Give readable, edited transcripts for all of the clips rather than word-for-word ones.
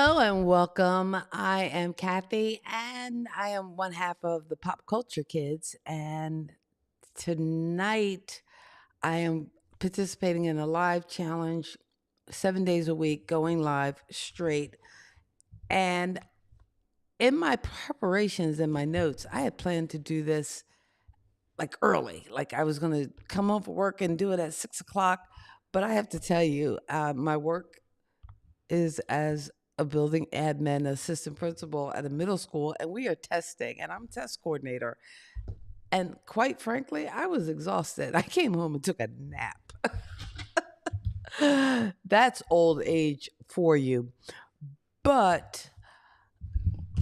Hello and welcome. I am Kathy, and I am one half of the Pop Culture Kids. And tonight, I am participating in a live challenge, 7 days a week, going live straight. And in my preparations and my notes, I had planned to do this like early, like I was going to come home from work and do it at 6 o'clock. But I have to tell you, my work is as a building admin assistant principal at a middle school, and we are testing, and I'm test coordinator. And quite frankly, I was exhausted. I came home and took a nap. That's old age for you. But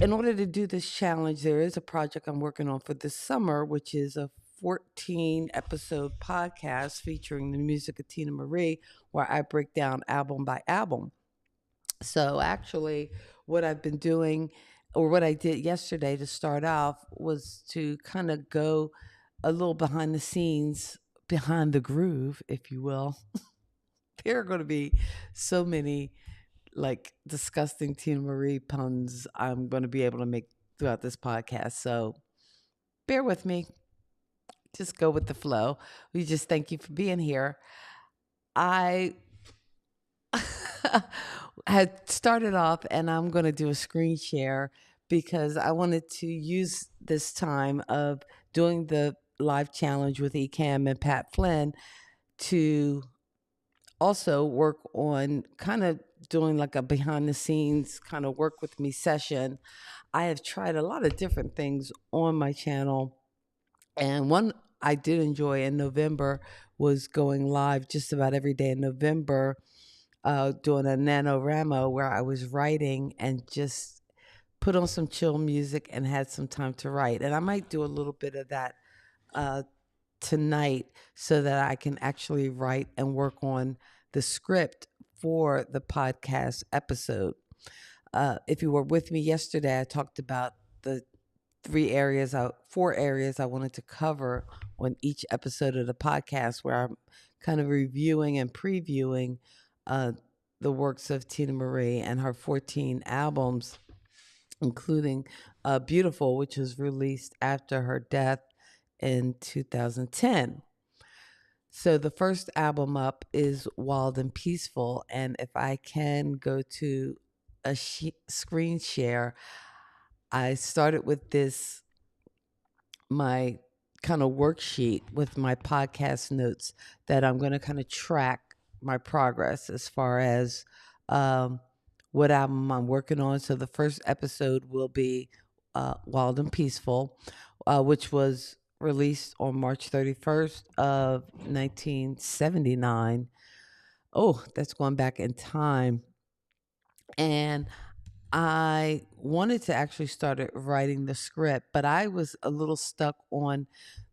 in order to do this challenge, there is a project I'm working on for this summer, which is a 14 episode podcast featuring the music of Teena Marie, where I break down album by album. So actually, what I've been doing, or what I did yesterday to start off, was to kind of go a little behind the scenes, behind the groove, if you will. There are going to be so many like disgusting Tina Marie puns I'm going to be able to make throughout this podcast. So bear with me. Just go with the flow. We just thank you for being here. I had started off, and I'm going to do a screen share because I wanted to use this time of doing the live challenge with Ecamm and Pat Flynn to also work on kind of doing like a behind the scenes kind of work with me session. I have tried a lot of different things on my channel, and one I did enjoy in November was going live just about every day in November, doing a NaNoWriMo where I was writing and just put on some chill music and had some time to write. And I might do a little bit of that uh, tonight so that I can actually write and work on the script for the podcast episode. If you were with me yesterday, I talked about the four areas I wanted to cover on each episode of the podcast, where I'm kind of reviewing and previewing uh, the works of Teena Marie and her 14 albums, including Beautiful, which was released after her death in 2010. So the first album up is Wild and Peaceful. And if I can go to a screen share, I started with this, my kind of worksheet with my podcast notes that I'm going to kind of track my progress as far as um, what album I'm working on. So the first episode will be Wild and Peaceful, which was released on March 31st of 1979. Oh, that's going back in time. And I wanted to actually start writing the script, but I was a little stuck on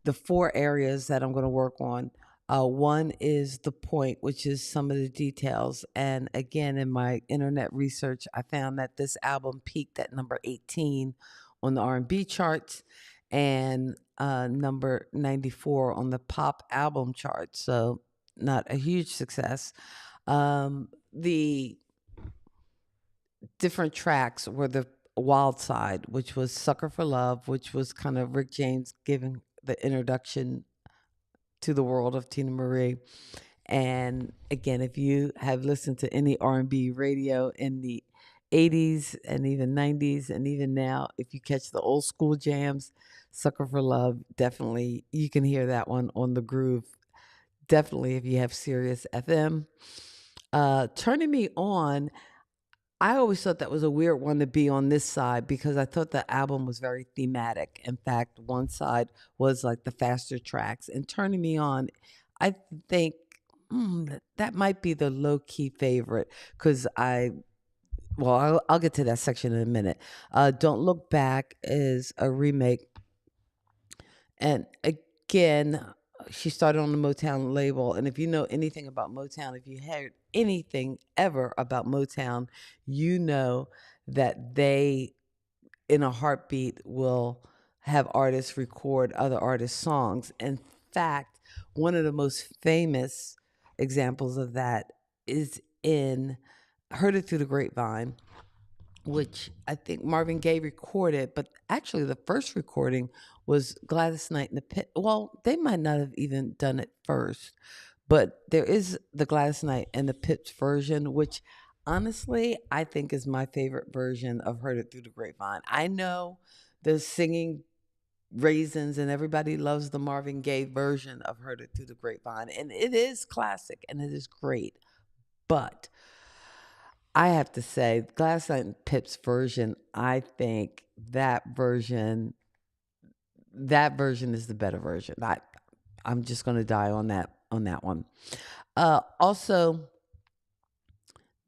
the four areas that I'm going to work on. One is the point, which is some of the details. And again, in my internet research, I found that this album peaked at number 18 on the R&B charts and number 94 on the pop album charts. So not a huge success. The different tracks were the Wild Side, which was Sucker for Love, which was kind of Rick James giving the introduction to the world of Teena Marie. And again, if you have listened to any R&B radio in the 80s and even 90s and even now, if you catch the old school jams, Sucker for Love, definitely you can hear that one on the groove. Definitely if you have Sirius FM. Turning Me On, I always thought that was a weird one to be on this side because I thought the album was very thematic. In fact, one side was like the faster tracks, and Turning Me On, I think that might be the low key favorite because I'll get to that section in a minute. Don't Look Back is a remake, and again, she started on the Motown label. And if you know anything about Motown, if you heard anything ever about Motown, you know that they, in a heartbeat, will have artists record other artists' songs. In fact, one of the most famous examples of that is in Heard It Through the Grapevine. which I think Marvin Gaye recorded, but actually the first recording was Gladys Knight and the Pit. Well, they might not have even done it first, but there is the Gladys Knight and the Pips version, which honestly I think is my favorite version of Heard It Through the Grapevine. I know the singing raisins and everybody loves the Marvin Gaye version of Heard It Through the Grapevine, and it is classic and it is great. But I have to say, Gladys Knight and Pips version, I think that version is the better version. I'm just gonna die on that one. Also,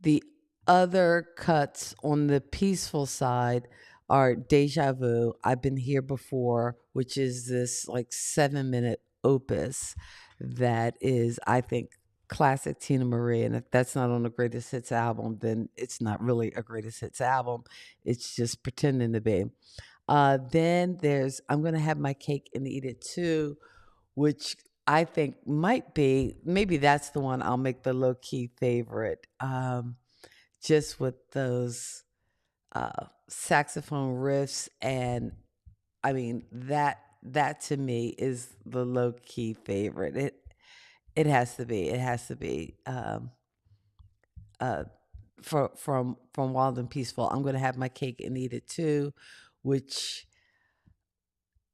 the other cuts on the peaceful side are Deja Vu, I've Been Here Before, which is this like 7-minute opus that is, I think, classic Teena Marie. And if that's not on the greatest hits album, then it's not really a greatest hits album. It's just pretending to be. Then there's I'm Gonna Have My Cake and Eat It Too, which I think might be, maybe that's the one I'll make the low key favorite. Just with those saxophone riffs, and I mean that to me is the low key favorite. It has to be. It has to be. Uh, from Wild and Peaceful, I'm Gonna Have My Cake and Eat It Too, which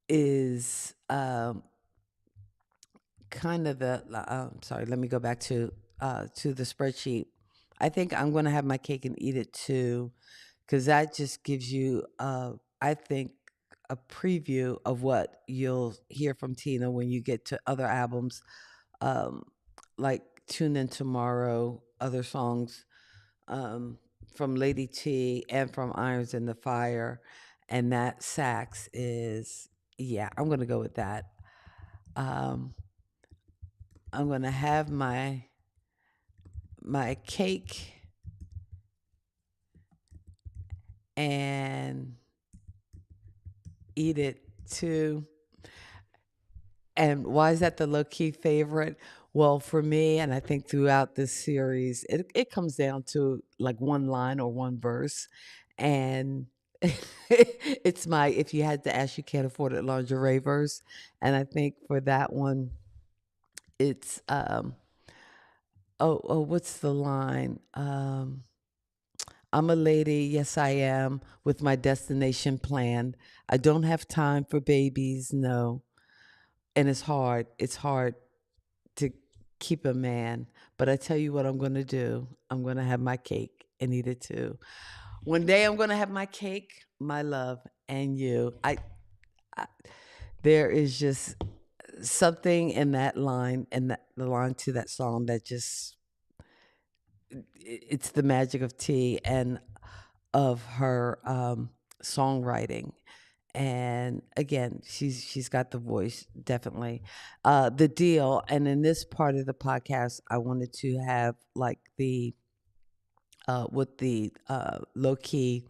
is kind of the. Sorry, let me go back to the spreadsheet. I think I'm Gonna Have My Cake and Eat It Too, because that just gives you, I think, a preview of what you'll hear from Tina when you get to other albums, um, like Tune In Tomorrow, other songs um, from Lady T and from Irons in the Fire. And that sax is, yeah, I'm going to go with that. Um, I'm going to have my cake and eat it too. And why is that the low key favorite? Well, for me, and I think throughout this series, it comes down to like one line or one verse. And it's my if you had to ask, you can't afford it lingerie verse. And I think for that one, it's what's the line? I'm a lady, yes I am, with my destination planned. I don't have time for babies, no. And it's hard to keep a man. But I tell you what I'm going to do. I'm going to have my cake and eat it too. One day I'm going to have my cake, my love, and you. I there is just something in that line and the line to that song that just it's the magic of T and of her songwriting. And again, she's got the voice, definitely. The deal, and in this part of the podcast, I wanted to have like the with the low key,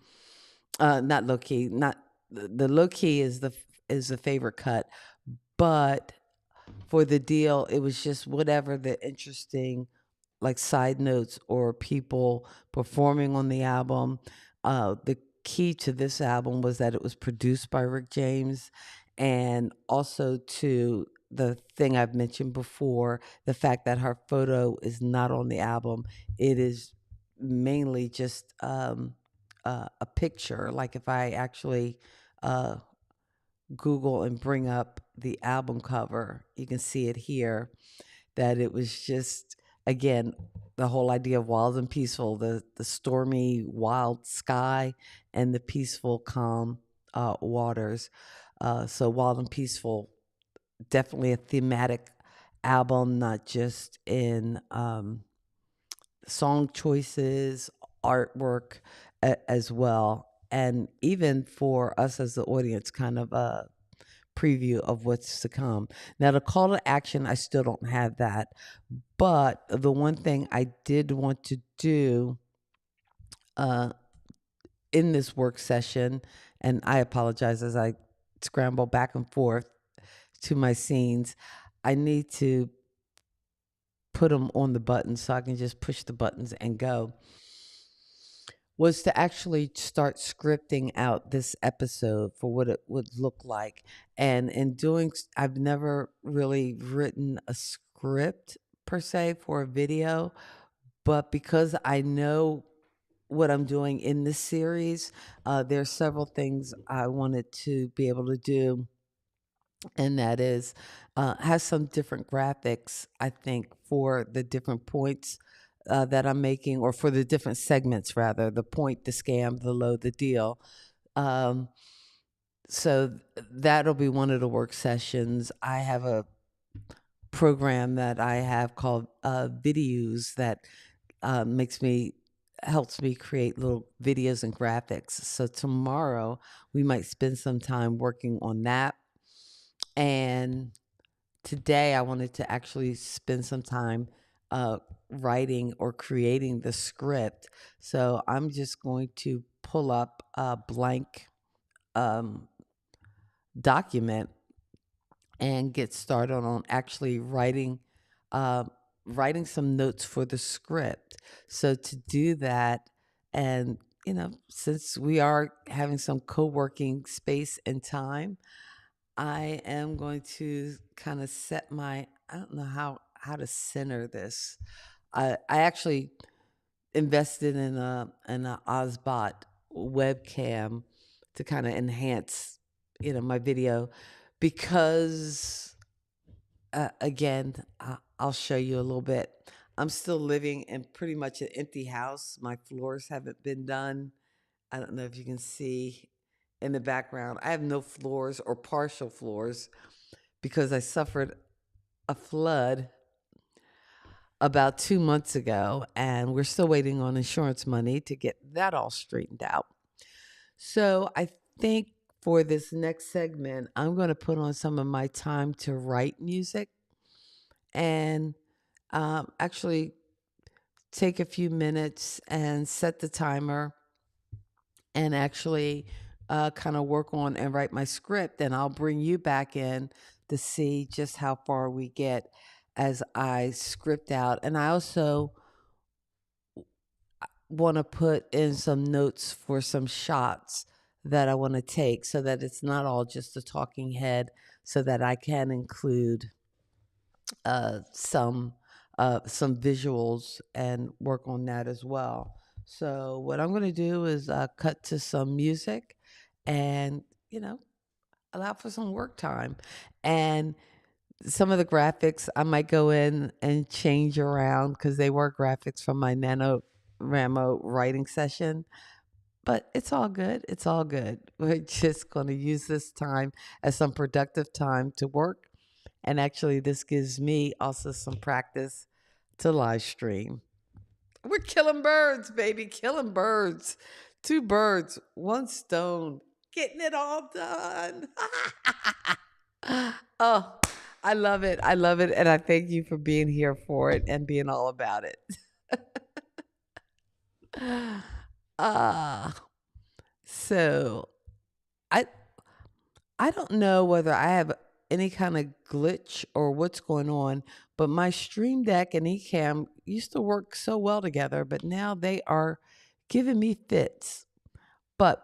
not low key, not the low key is the favorite cut, but for the deal, it was just whatever the interesting like side notes or people performing on the album. The key to this album was that it was produced by Rick James, and also to the thing I've mentioned before, the fact that her photo is not on the album. It is mainly just a picture. Like if I actually uh, Google and bring up the album cover, you can see it here, that it was just again the whole idea of wild and peaceful, the stormy wild sky and the peaceful calm waters. So wild and peaceful, definitely a thematic album, not just in song choices, artwork as well, and even for us as the audience, kind of a preview of what's to come. Now, the call to action, I still don't have that. But the one thing I did want to do uh, in this work session, and I apologize as I scramble back and forth to my scenes, I need to put them on the buttons so I can just push the buttons and go. was to actually start scripting out this episode for what it would look like. And in doing, I've never really written a script per se for a video, but because I know what I'm doing in this series, there's several things I wanted to be able to do, and that is has some different graphics, I think, for the different points that I'm making, or for the different segments, rather, the point, the scam, the load, the deal. Um, that'll be one of the work sessions. I have a program that I have called videos that makes me helps me create little videos and graphics. So tomorrow we might spend some time working on that. And today I wanted to actually spend some time uh, writing or creating the script. So I'm just going to pull up a blank um, document and get started on actually uh, writing some notes for the script. So to do that, and since we are having some co-working space and time, I am going to kind of set my, I don't know how to center this. I actually invested in a Ozbot webcam to kind of enhance, my video, because again, I'll show you a little bit. I'm still living in pretty much an empty house. My floors haven't been done. I don't know if you can see in the background. I have no floors or partial floors because I suffered a flood about 2 months ago, and we're still waiting on insurance money to get that all straightened out. So I think for this next segment, I'm going to put on some of my time to write music and actually take a few minutes and set the timer and actually kind of work on and write my script. And I'll bring you back in to see just how far we get as I script out. And I also want to put in some notes for some shots that I want to take so that it's not all just a talking head, so that I can include uh, some some visuals and work on that as well. So what I'm going to do is cut to some music, and allow for some work time. And some of the graphics I might go in and change around because they were graphics from my NaNoWriMo writing session. But it's all good. It's all good. We're just going to use this time as some productive time to work. And actually, this gives me also some practice to live stream. We're killing birds, baby, killing birds. Two birds, one stone, getting it all done. Oh, I love it. I love it. And I thank you for being here for it and being all about it. Ah, so I I don't know whether I have any kind of glitch or what's going on, but my Stream Deck and Ecamm used to work so well together, but now they are giving me fits. But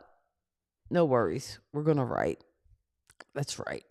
no worries. We're going to write. Let's write.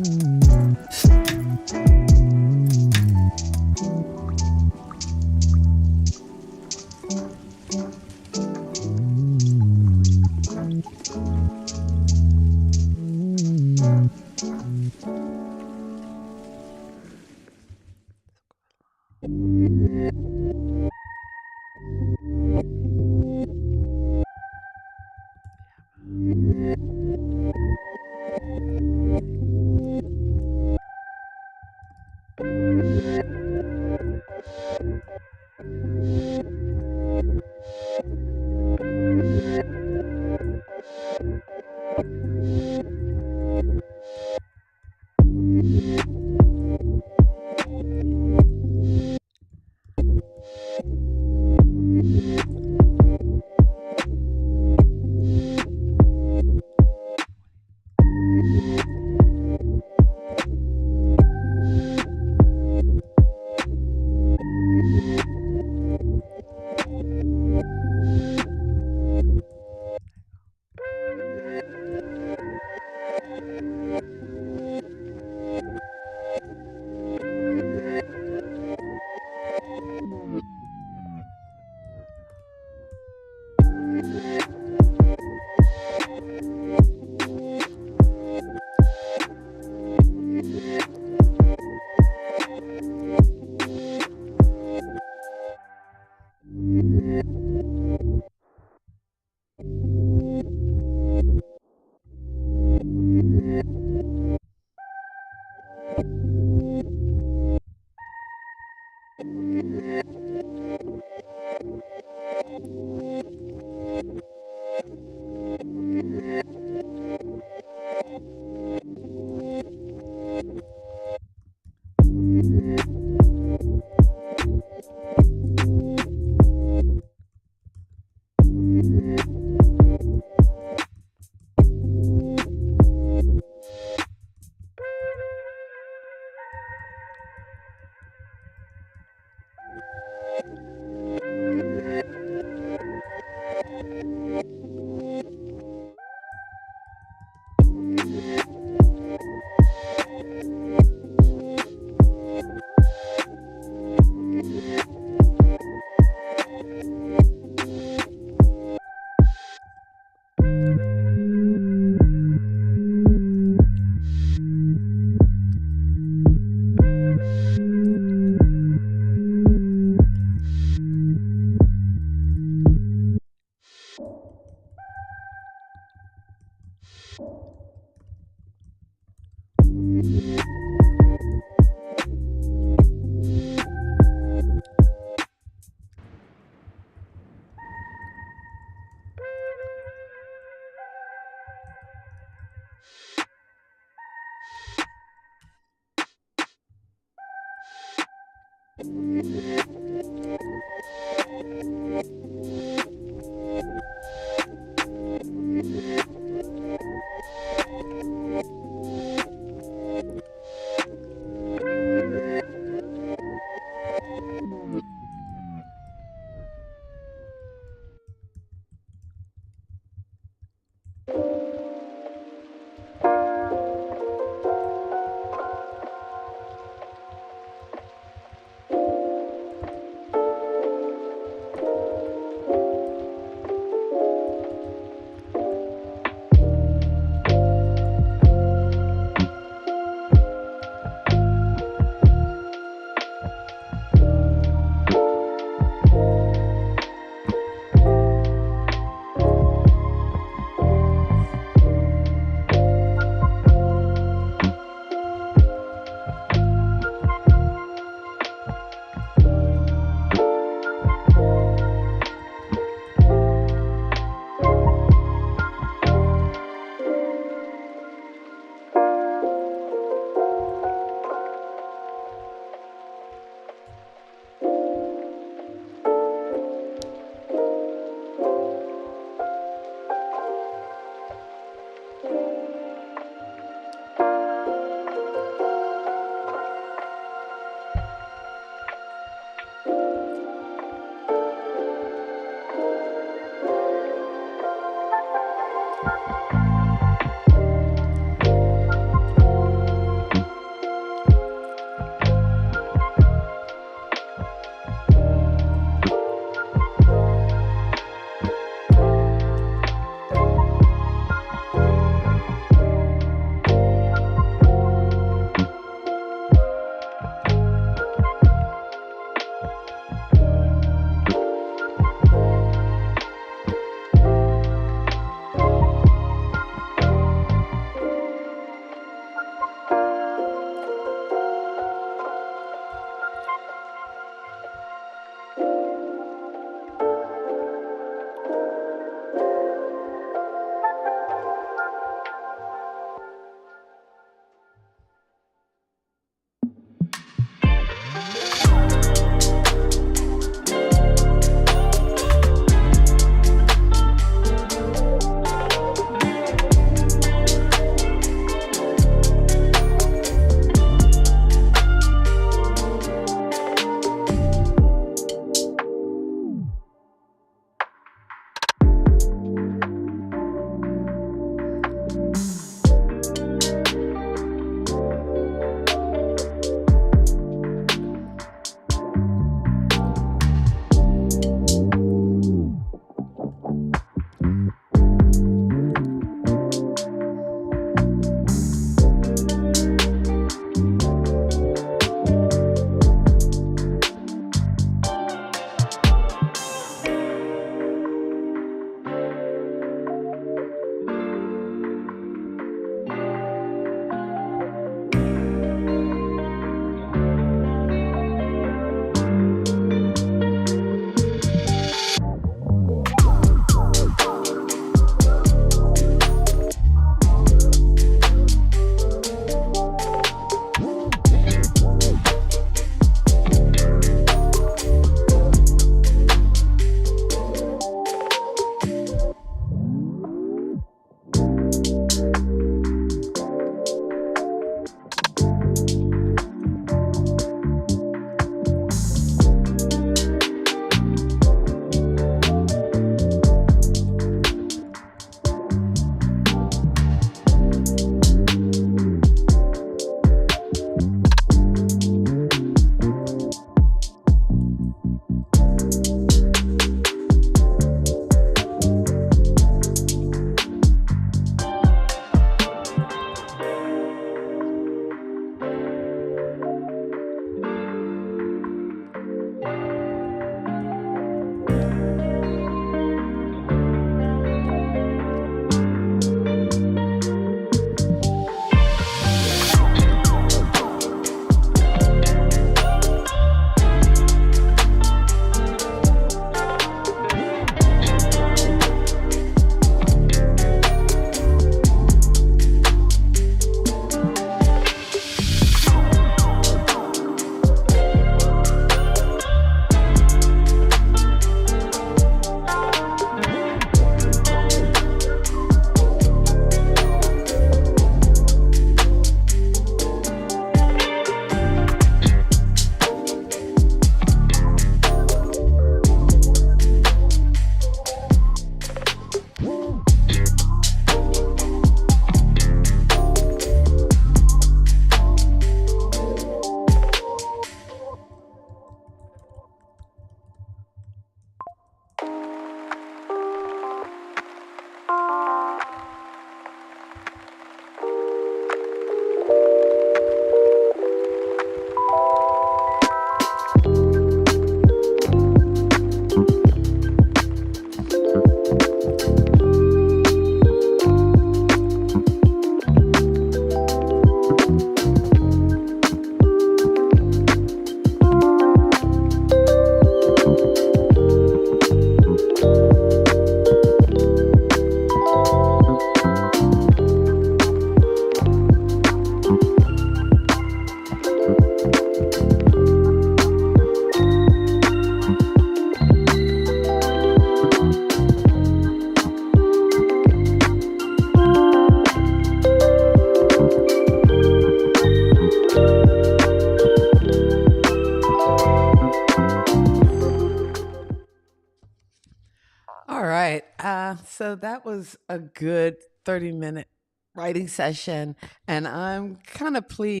So that was a good 30-minute writing session, and I'm kind of pleased.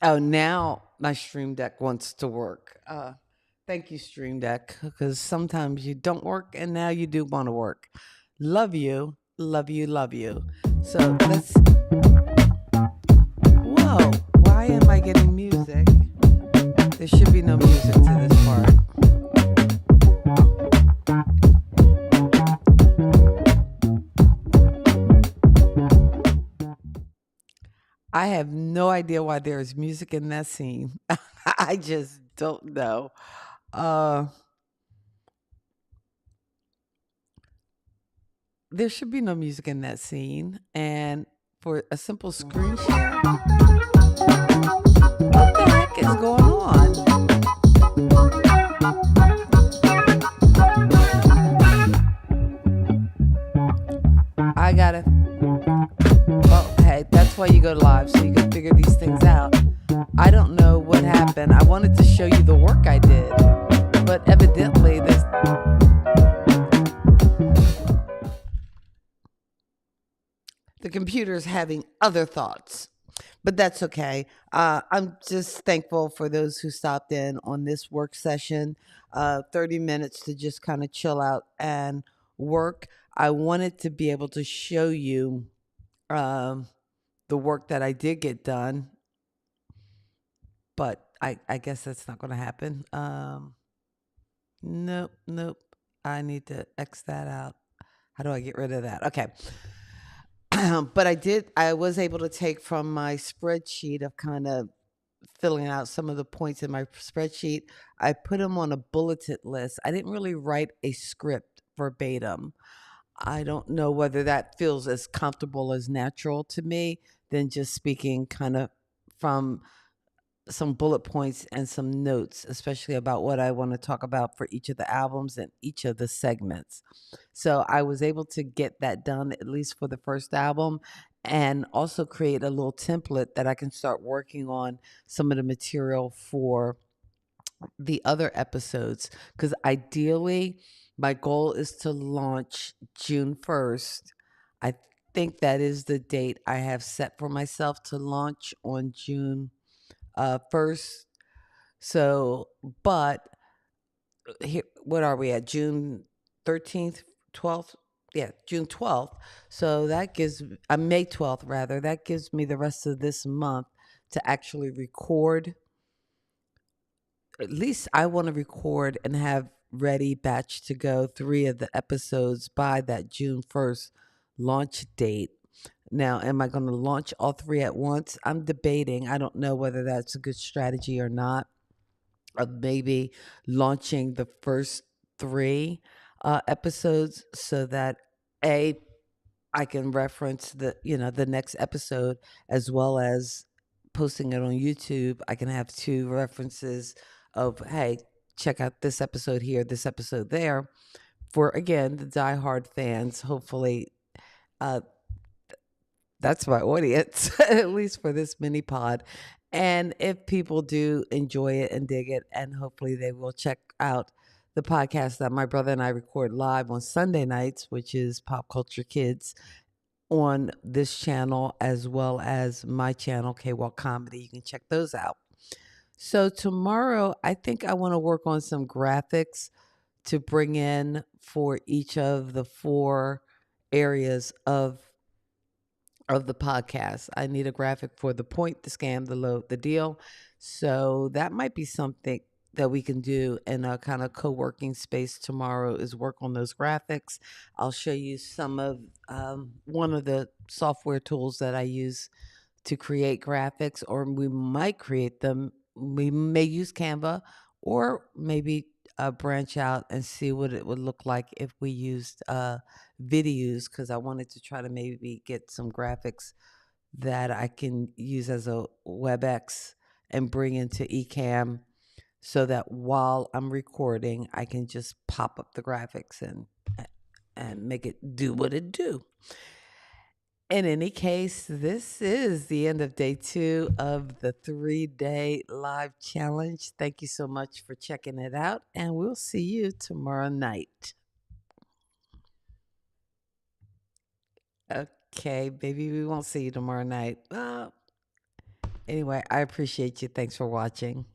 Oh, now my Stream Deck wants to work. Thank you, Stream Deck, because sometimes you don't work, and now you do want to work. Love you, love you, love you. So let's. Whoa! Why am I getting music? There should be no music to this part. I have no idea why there is music in that scene. I just don't know. Uh, there should be no music in that scene. And for a simple screen share, what the heck is going on? I gotta. Well, hey, that's why you go live, so you can figure these things out. I don't know what happened. I wanted to show you the work I did, but evidently the computer's having other thoughts. But that's okay. I'm just thankful for those who stopped in on this work session. 30 minutes to just kind of chill out and work. I wanted to be able to show you um, the work that I did get done, but I guess that's not going to happen. Nope, nope. I need to X that out. How do I get rid of that? Okay. But I was able to take from my spreadsheet of kind of filling out some of the points in my spreadsheet. I put them on a bulleted list. I didn't really write a script verbatim. I don't know whether that feels as comfortable as natural to me than just speaking kind of from some bullet points and some notes, especially about what I want to talk about for each of the albums and each of the segments. So I was able to get that done, at least for the first album, and also create a little template that I can start working on some of the material for the other episodes. Because ideally, my goal is to launch June 1st. I think that is the date I have set for myself to launch on June 1st. So, but here, what are we at? June 13th, 12th? Yeah, June 12th. So that gives, May 12th rather, that gives me the rest of this month to actually record. At least I want to record and have ready batch to go 3 of the episodes by that June 1st launch date. Now, am I going to launch all 3 at once? I'm debating. I don't know whether that's a good strategy or not, of maybe launching the first 3 episodes so that A, I can reference the next episode, as well as posting it on YouTube. I can have 2 references of, hey, check out this episode here, this episode there, for again the diehard fans. Hopefully, uh, that's my audience, at least for this mini pod. And if people do enjoy it and dig it, and hopefully they will check out the podcast that my brother and I record live on Sunday nights, which is Pop Culture Kids, on this channel as well as my channel, K Walk Comedy. You can check those out. So tomorrow, I think I want to work on some graphics to bring in for each of the 4 areas of the podcast. I need a graphic for the point, the scam, the load, the deal. So that might be something that we can do in a kind of co-working space tomorrow, is work on those graphics. I'll show you some of one of the software tools that I use to create graphics, or we might create them. We may use Canva, or maybe branch out and see what it would look like if we used videos, because I wanted to try to maybe get some graphics that I can use as a WebEx and bring into Ecamm, so that while I'm recording, I can just pop up the graphics and make it do what it do. In any case, this is the end of day 2 of the 3-day live challenge. Thank you so much for checking it out, and we'll see you tomorrow night. Okay, baby, we won't see you tomorrow night. Anyway, I appreciate you. Thanks for watching.